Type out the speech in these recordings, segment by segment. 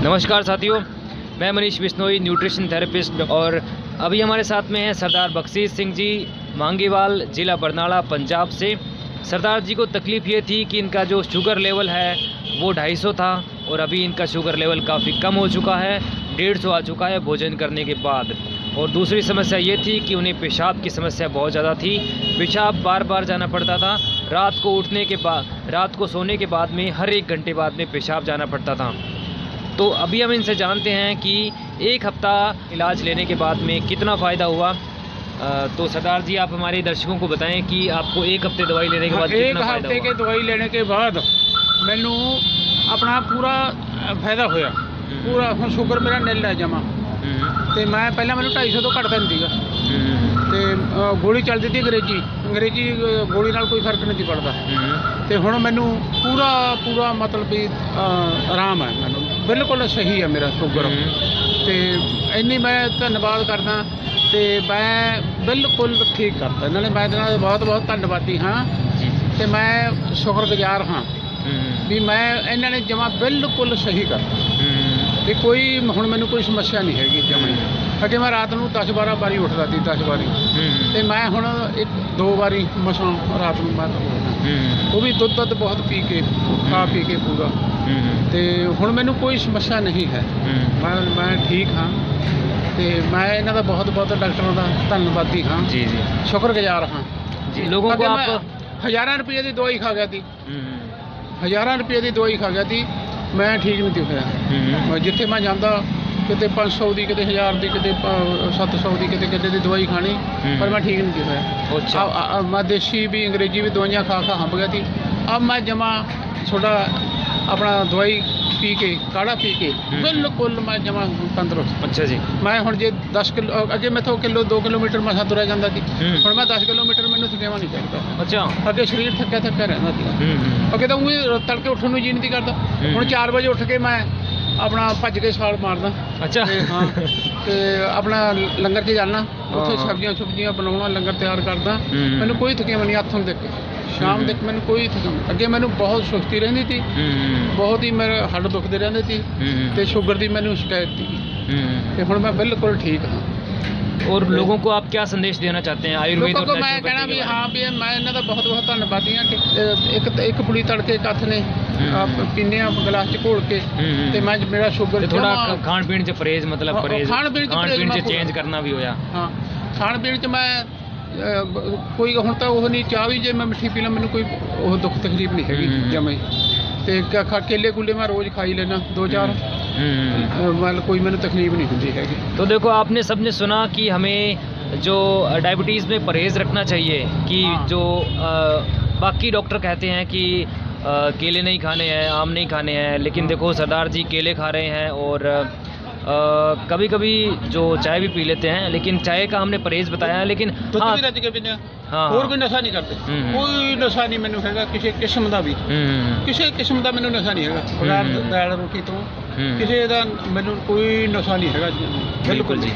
नमस्कार साथियों, मैं मनीष बिश्नोई, न्यूट्रिशन थेरेपिस्ट। और अभी हमारे साथ में हैं सरदार बख्शीश सिंह जी, मांगीवाल, ज़िला बरनाला, पंजाब से। सरदार जी को तकलीफ़ ये थी कि इनका जो शुगर लेवल है वो 250 था और अभी इनका शुगर लेवल काफ़ी कम हो चुका है, 150 आ चुका है भोजन करने के बाद। और दूसरी समस्या ये थी कि उन्हें पेशाब की समस्या बहुत ज़्यादा थी, पेशाब बार बार जाना पड़ता था। रात को उठने के बाद, रात को सोने के बाद में हर 1 घंटे बाद में पेशाब जाना पड़ता था। तो अभी हम इनसे जानते हैं कि 1 हफ़्ता इलाज लेने के बाद में कितना फ़ायदा हुआ। तो सरदार जी, आप हमारे दर्शकों को बताएं कि आपको 1 हफ़्ते दवाई लेने के बाद कितना फ़ायदा हुआ। 1 हफ्ते के दवाई लेने के बाद मैनू अपना पूरा फायदा होया। पूरा हुण शुगर मेरा निल है जमा। तो मैं पहले मैनू 250 तो घटता नहीं सीगा। तो गोली चलती थी अंग्रेजी गोली नाल कोई फर्क नहीं पड़ता। तो हुण मैनू पूरा मतलब भी आराम है, मैनू बिल्कुल सही है मेरा शुगर। तो इन्नी मैं धन्यवाद करदा। तो मैं बिल्कुल ठीक करता इन्होंने। मैं बहुत बहुत धन्यवादी हाँ। तो मैं शुक्रगुजार हाँ भी मैं इन्होंने जमा बिल्कुल सही करता भी कोई हुण मैनू कोई समस्या नहीं हैगी जमा ही। अगे मैं रात को 10-12 बारी उठता थी, 10 बारी। तो मैं हुण 1-2 बारी मसां रात को मैं वो भी दुध बहुत पी के खा पी के पूरा। तो हुण मैनू कोई समस्या नहीं है, मैं ठीक हाँ। तो मैं इन्हों का बहुत बहुत डॉक्टरों का धन्यवादी हाँ जी, शुक्रगुजार हाँ जी। लोगों को आप हज़ारां रुपये की दवाई खा गया थी, हज़ारां रुपये की दवाई खा गया थी, मैं ठीक नहीं थी होया। जिथे मैं जाता किते 500 की, किते 1000 की, किते 700 की, किते किते दवाई खानी, पर मैं ठीक नहीं थी होया। अच्छा। मैं देसी भी अंग्रेजी भी दवाइयाँ खा हंब गया थी। अब मैं जमा थोड़ा अपना दवाई पी के, काढ़ा पी के बिल्कुल मैं जमा तंदुरुस्त। अच्छा जी। मैं हुण जे 10 किलो अगे मैथों 1-2 किलोमीटर मैं तुरया जाता थी, हुण मैं 10 किलोमीटर मैनू थकेवा नहीं चाहिए। अच्छा। अगे शरीर थक्या रहता था। अगे तो उही तड़के उठन नूं जी नहीं करता। हुण 4 बजे उठ के मैं अपना भज के छाल मारदा। अच्छा। हाँ। तो अपना लंगर च जाना, उत्थे सब्जियां बनाउणा, लंगर तैयार करदा। मैनू कोई थकेवा नहीं, हत्थों देख शाम तक मैंने कोई थकान। अगे मैनू बहुत सुस्ती रहती थी, बहुत ही मेरे हड्ड दुखते रहते थे, तो शुगर की मैनू शिकायत थी। तो हुण मैं बिल्कुल ठीक हाँ। और लोगों को आप क्या संदेश देना चाहते हैं आयुर्वेद को? मैं कहना भी हाँ भी मैं इन्हों का बहुत बहुत धन्यवादी हाँ कि एक पुड़ी तड़के कथ ने पीने गिलास च घोल के। तो मैं मेरा शुगर थोड़ा खाण पीण च परहेज, मतलब परहेज खाण पीण च चेंज करना भी होया। हाँ, खाण पीण च मैं कोई हुण तो वो नहीं, चाह भी जे मैं मिठी पी ला मैनू कोई वो दुख तकलीफ नहीं हैगी जमे। तो केले कूले मैं रोज़ खाई लेना 2-4, मतलब कोई मैंने तकलीफ नहीं होती हैगी। तो देखो, आपने सबने सुना कि हमें जो डायबिटीज़ में परहेज़ रखना चाहिए कि जो बाकी डॉक्टर कहते हैं कि केले नहीं खाने हैं, आम नहीं खाने हैं, लेकिन देखो सरदार जी केले खा रहे हैं और कभी कभी जो चाय भी पी लेते हैं, लेकिन चाय का हमने परहेज बताया है। लेकिन हाँ, हाँ, और कोई नशा नहीं करते, कोई नशा नहीं मैनू हैगा किसी किस्म का भी, किसी किस्म का मैनू नशा नहीं हैगा। बगैर दाल रोटी तो किसी का मैनू कोई नशा नहीं हैगा। बिल्कुल जी।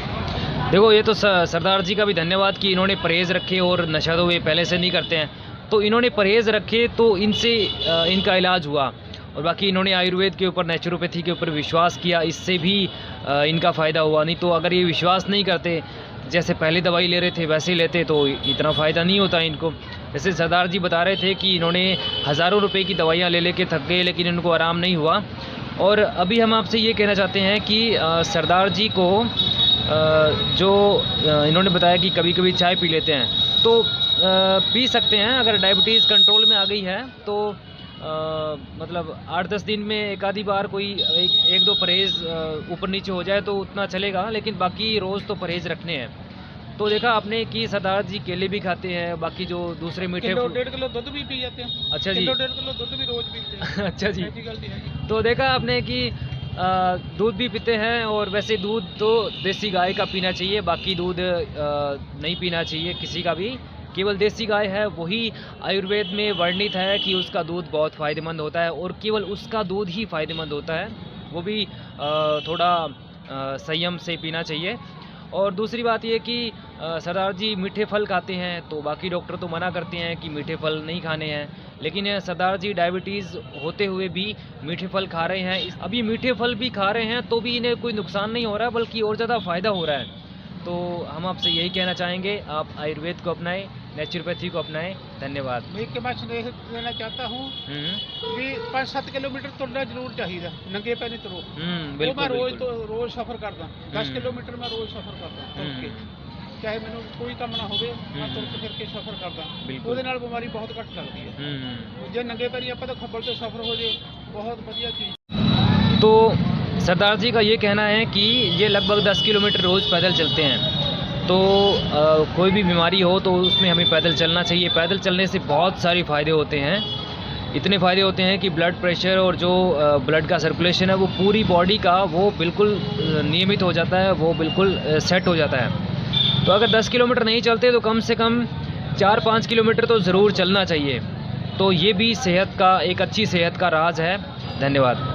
देखो, ये तो सरदार जी का भी धन्यवाद कि इन्होंने परहेज़ रखे और नशा तो वे पहले से नहीं करते हैं, तो इन्होंने परहेज़ रखे तो इनसे इनका इलाज हुआ। और बाकी इन्होंने आयुर्वेद के ऊपर, नेचुरोपैथी के ऊपर विश्वास किया, इससे भी इनका फ़ायदा हुआ। नहीं तो अगर ये विश्वास नहीं करते, जैसे पहले दवाई ले रहे थे वैसे ही लेते, तो इतना फ़ायदा नहीं होता इनको। जैसे सरदार जी बता रहे थे कि इन्होंने हज़ारों रुपए की दवाइयाँ ले लेके थक गए, लेकिन इनको आराम नहीं हुआ। और अभी हम आपसे ये कहना चाहते हैं कि सरदार जी को जो इन्होंने बताया कि कभी कभी चाय पी लेते हैं, तो पी सकते हैं। अगर डायबिटीज़ कंट्रोल में आ गई है तो मतलब 8-10 दिन में एक आधी बार कोई 1-2 परहेज़ ऊपर नीचे हो जाए तो उतना चलेगा, लेकिन बाकी रोज़ तो परहेज़ रखने हैं। तो देखा आपने कि सरदार जी केले भी खाते हैं, बाकी जो दूसरे मीठे 1.5 किलो दूध भी पी जाते हैं। अच्छा जी। 1.5 किलो दूध भी रोज़ पीते हैं। अच्छा जी। तो देखा आपने कि दूध भी पीते हैं, और वैसे दूध तो देसी गाय का पीना चाहिए, बाकी दूध नहीं पीना चाहिए किसी का भी। केवल देसी गाय है वही आयुर्वेद में वर्णित है कि उसका दूध बहुत फ़ायदेमंद होता है, और केवल उसका दूध ही फ़ायदेमंद होता है, वो भी थोड़ा संयम से पीना चाहिए। और दूसरी बात ये कि सरदार जी मीठे फल खाते हैं, तो बाकी डॉक्टर तो मना करते हैं कि मीठे फल नहीं खाने हैं, लेकिन सरदार जी डायबिटीज़ होते हुए भी मीठे फल खा रहे हैं। अब ये मीठे फल भी खा रहे हैं तो भी इन्हें कोई नुकसान नहीं हो रहा है, बल्कि और ज़्यादा फ़ायदा हो रहा है। तो हम आपसे यही कहना चाहेंगे, आप आयुर्वेद को अपनाएं, नेचुरोपैथी को अपनाएं। धन्यवाद। मैं एक मैं संदेश देना चाहता हूँ कि 5-7 किलोमीटर तुरना जरूर चाहिए, नंगे पैर नहीं तुरो। बिल्कुल, मैं बिल्कुल। रोज सफ़र करदा 10 किलोमीटर मैं रोज सफ़र करदा तुर के, चाहे मैंने कोई काम ना होवे मैं तुर के फिर के सफ़र करदा। बिल्कुल। ਉਹਦੇ ਨਾਲ ਬਿਮਾਰੀ ਬਹੁਤ ਘੱਟ ਲੱਗਦੀ ਹੈ। ਜੇ ਨੰਗੇ ਪੈਰੀ ਆਪਾਂ ਤਾਂ ਖੱਬਲ ਤੋਂ ਸਫ਼ਰ ਹੋ ਜੇ ਬਹੁਤ ਵਧੀਆ ਚੀਜ਼। तो सरदार जी का ये कहना है कि ये लगभग 10 किलोमीटर रोज़ पैदल चलते हैं, तो कोई भी बीमारी हो तो उसमें हमें पैदल चलना चाहिए। पैदल चलने से बहुत सारे फ़ायदे होते हैं, इतने फ़ायदे होते हैं कि ब्लड प्रेशर और जो ब्लड का सर्कुलेशन है वो पूरी बॉडी का वो बिल्कुल नियमित हो जाता है, वो बिल्कुल सेट हो जाता है। तो अगर 10 किलोमीटर नहीं चलते तो कम से कम 4-5 किलोमीटर तो ज़रूर चलना चाहिए। तो ये भी सेहत का एक अच्छी सेहत का राज है। धन्यवाद।